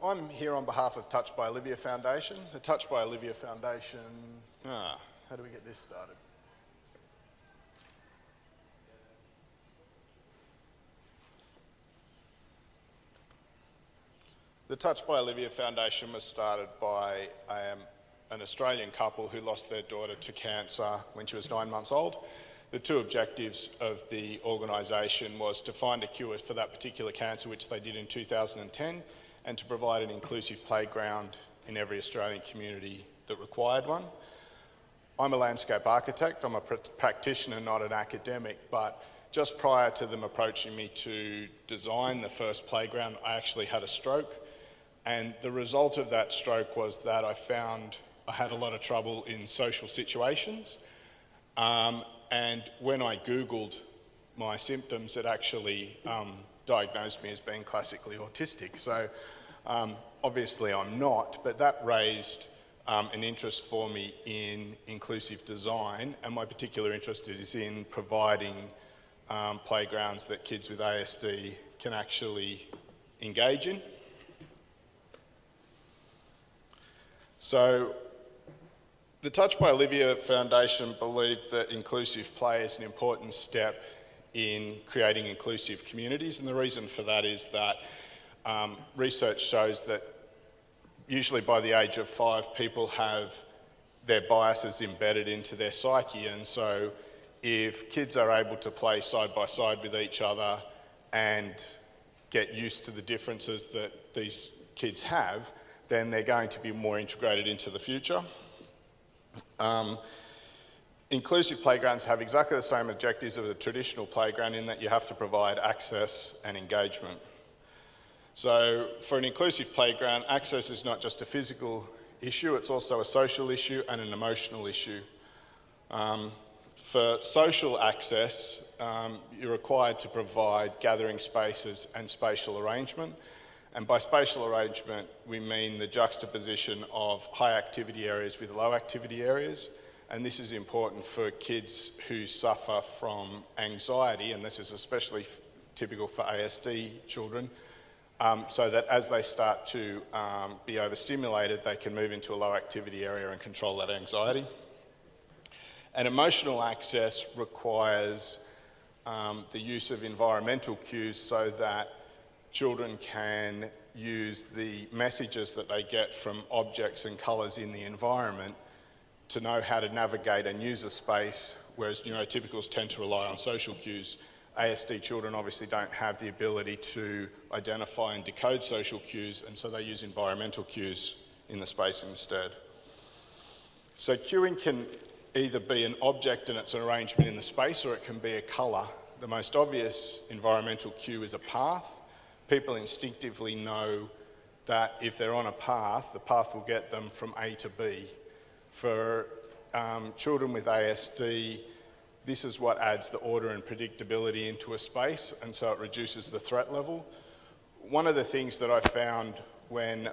I'm here on behalf of Touched by Olivia Foundation. The Touched by Olivia Foundation, how do we get this started? The Touched by Olivia Foundation was started by an Australian couple who lost their daughter to cancer when she was 9 months old. The two objectives of the organisation was to find a cure for that particular cancer, which they did in 2010, and to provide an inclusive playground in every Australian community that required one. I'm a landscape architect. I'm a practitioner, not an academic, but just prior to them approaching me to design the first playground, I actually had a stroke. And the result of that stroke was that I found I had a lot of trouble in social situations. And when I Googled my symptoms, it actually diagnosed me as being classically autistic. So obviously I'm not, but that raised an interest for me in inclusive design, and my particular interest is in providing playgrounds that kids with ASD can actually engage in. So the Touched by Olivia Foundation believed that inclusive play is an important step in creating inclusive communities, and the reason for that is that research shows that usually by the age of 5, people have their biases embedded into their psyche, and so if kids are able to play side by side with each other and get used to the differences that these kids have, then they're going to be more integrated into the future. Inclusive playgrounds have exactly the same objectives as a traditional playground in that you have to provide access and engagement. So for an inclusive playground, access is not just a physical issue, it's also a social issue and an emotional issue. For social access, you're required to provide gathering spaces and spatial arrangement. And by spatial arrangement, we mean the juxtaposition of high activity areas with low activity areas. And this is important for kids who suffer from anxiety, and this is especially typical for ASD children, so that as they start to be overstimulated, they can move into a low activity area and control that anxiety. And emotional access requires the use of environmental cues so that children can use the messages that they get from objects and colours in the environment to know how to navigate and use a space, whereas neurotypicals tend to rely on social cues. ASD children obviously don't have the ability to identify and decode social cues, and so they use environmental cues in the space instead. So cueing can either be an object and its an arrangement in the space, or it can be a colour. The most obvious environmental cue is a path. People instinctively know that if they're on a path, the path will get them from A to B. For children with ASD, this is what adds the order and predictability into a space, and so it reduces the threat level. One of the things that I found when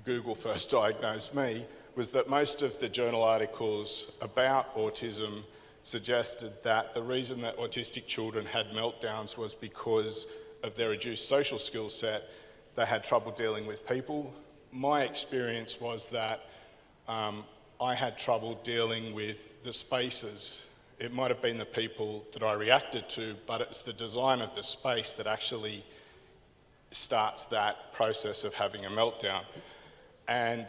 Google first diagnosed me was that most of the journal articles about autism suggested that the reason that autistic children had meltdowns was because of their reduced social skill set. They had trouble dealing with people. My experience was that I had trouble dealing with the spaces. It might have been the people that I reacted to, but it's the design of the space that actually starts that process of having a meltdown. And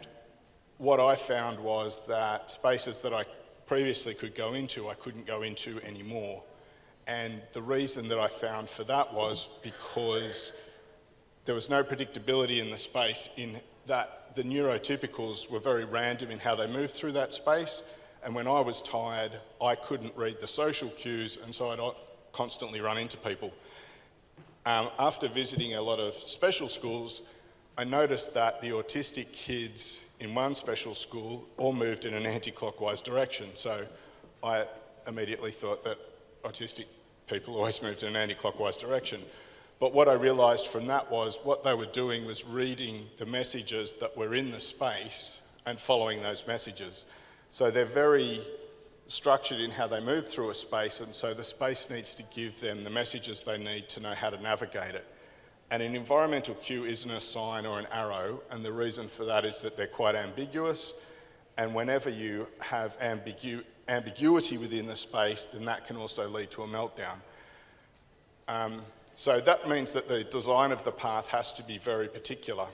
what I found was that spaces that I previously could go into, I couldn't go into anymore. And the reason that I found for that was because there was no predictability in the space, in that the neurotypicals were very random in how they moved through that space. And when I was tired, I couldn't read the social cues, and so I'd constantly run into people. After visiting a lot of special schools, I noticed that the autistic kids in one special school all moved in an anti-clockwise direction. So I immediately thought that autistic people always moved in an anti-clockwise direction. But what I realised from that was what they were doing was reading the messages that were in the space and following those messages. So they're very structured in how they move through a space, and so the space needs to give them the messages they need to know how to navigate it. And an environmental cue isn't a sign or an arrow, and the reason for that is that they're quite ambiguous, and whenever you have ambiguity within the space, then that can also lead to a meltdown. So that means that the design of the path has to be very particular.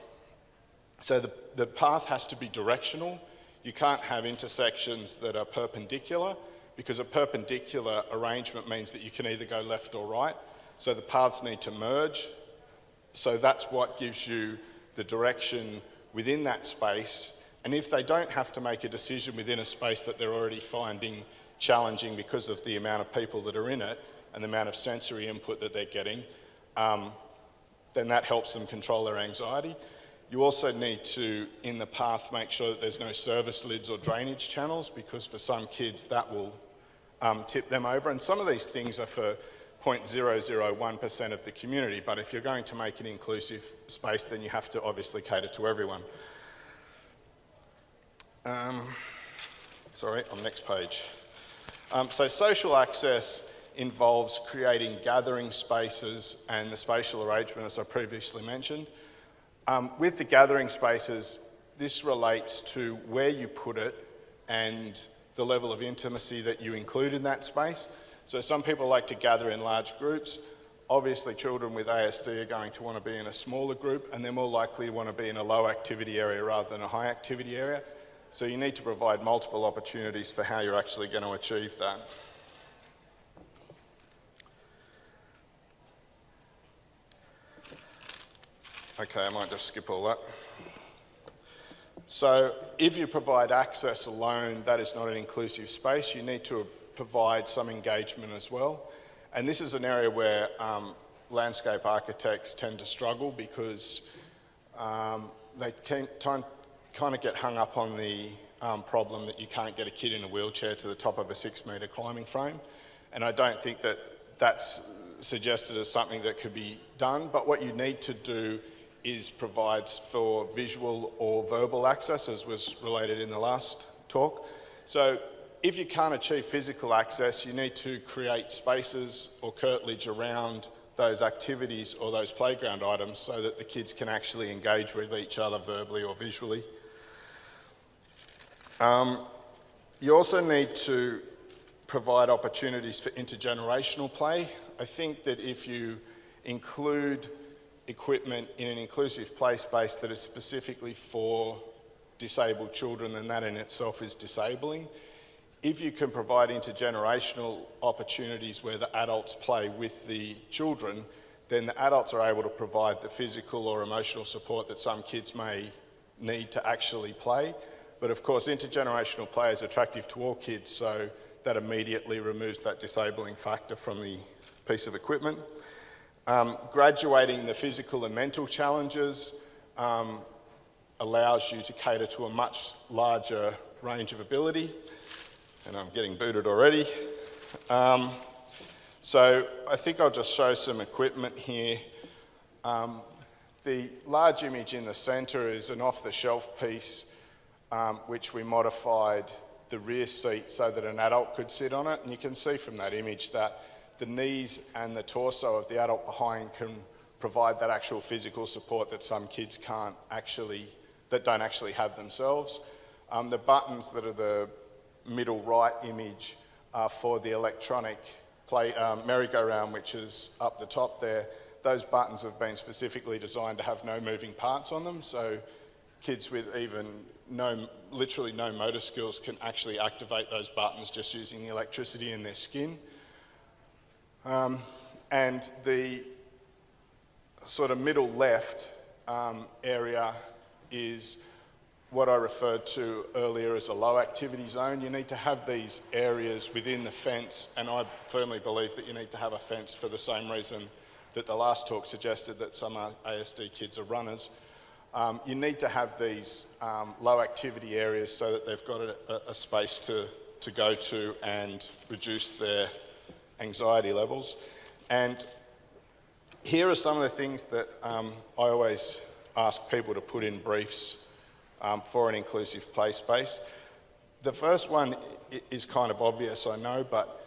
So the path has to be directional. You can't have intersections that are perpendicular, because a perpendicular arrangement means that you can either go left or right. So the paths need to merge. So that's what gives you the direction within that space. And if they don't have to make a decision within a space that they're already finding challenging because of the amount of people that are in it and the amount of sensory input that they're getting, then that helps them control their anxiety. You also need to, in the path, make sure that there's no service lids or drainage channels, because for some kids that will tip them over. And some of these things are for 0.001% of the community, but if you're going to make an inclusive space, then you have to obviously cater to everyone. Sorry, on the next page. So social access involves creating gathering spaces and the spatial arrangement, as I previously mentioned. With the gathering spaces, this relates to where you put it and the level of intimacy that you include in that space. So some people like to gather in large groups. Obviously, children with ASD are going to want to be in a smaller group, and they're more likely to want to be in a low activity area rather than a high activity area. So you need to provide multiple opportunities for how you're actually going to achieve that. Okay, I might just skip all that. So if you provide access alone, that is not an inclusive space. You need to provide some engagement as well. And this is an area where landscape architects tend to struggle, because they kind of get hung up on the problem that you can't get a kid in a wheelchair to the top of a 6-metre climbing frame. And I don't think that that's suggested as something that could be done, but what you need to do is provide for visual or verbal access, as was related in the last talk. So if you can't achieve physical access, you need to create spaces or curtilage around those activities or those playground items so that the kids can actually engage with each other verbally or visually. You also need to provide opportunities for intergenerational play. I think that if you include equipment in an inclusive play space that is specifically for disabled children, then that in itself is disabling. If you can provide intergenerational opportunities where the adults play with the children, then the adults are able to provide the physical or emotional support that some kids may need to actually play. But of course, intergenerational play is attractive to all kids, so that immediately removes that disabling factor from the piece of equipment. Graduating the physical and mental challenges allows you to cater to a much larger range of ability. And I'm getting booted already. So I think I'll just show some equipment here. The large image in the centre is an off-the-shelf piece which we modified the rear seat so that an adult could sit on it. And you can see from that image that the knees and the torso of the adult behind can provide that actual physical support that some kids don't actually have themselves. The buttons that are the middle right image are for the electronic merry-go-round, which is up the top there. Those buttons have been specifically designed to have no moving parts on them, so kids with even literally no motor skills can actually activate those buttons just using the electricity in their skin. And the sort of middle left area is what I referred to earlier as a low activity zone. You need to have these areas within the fence, and I firmly believe that you need to have a fence for the same reason that the last talk suggested that some ASD kids are runners. You need to have these low activity areas so that they've got a space to go to and reduce their anxiety levels. And here are some of the things that I always ask people to put in briefs for an inclusive play space. The first one is kind of obvious, I know, but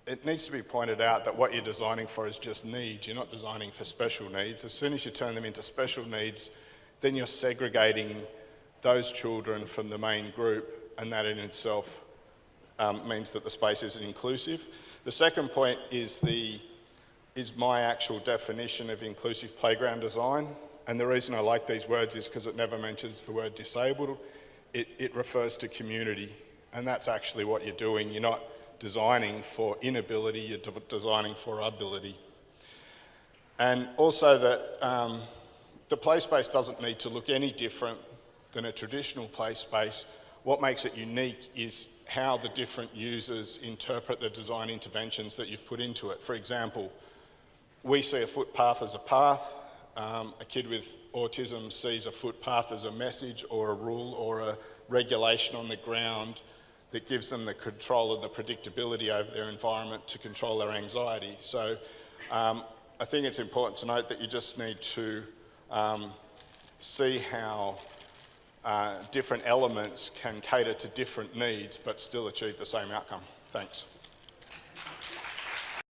it needs to be pointed out that what you're designing for is just needs. You're not designing for special needs. As soon as you turn them into special needs, then you're segregating those children from the main group, and that in itself means that the space isn't inclusive. The second point is my actual definition of inclusive playground design. And the reason I like these words is because it never mentions the word disabled. It refers to community, and that's actually what you're doing. You're not designing for inability, you're designing for ability. And also that the play space doesn't need to look any different than a traditional play space. What makes it unique is how the different users interpret the design interventions that you've put into it. For example, we see a footpath as a path. A kid with autism sees a footpath as a message or a rule or a regulation on the ground that gives them the control and the predictability over their environment to control their anxiety. So I think it's important to note that you just need to see how different elements can cater to different needs but still achieve the same outcome. Thanks.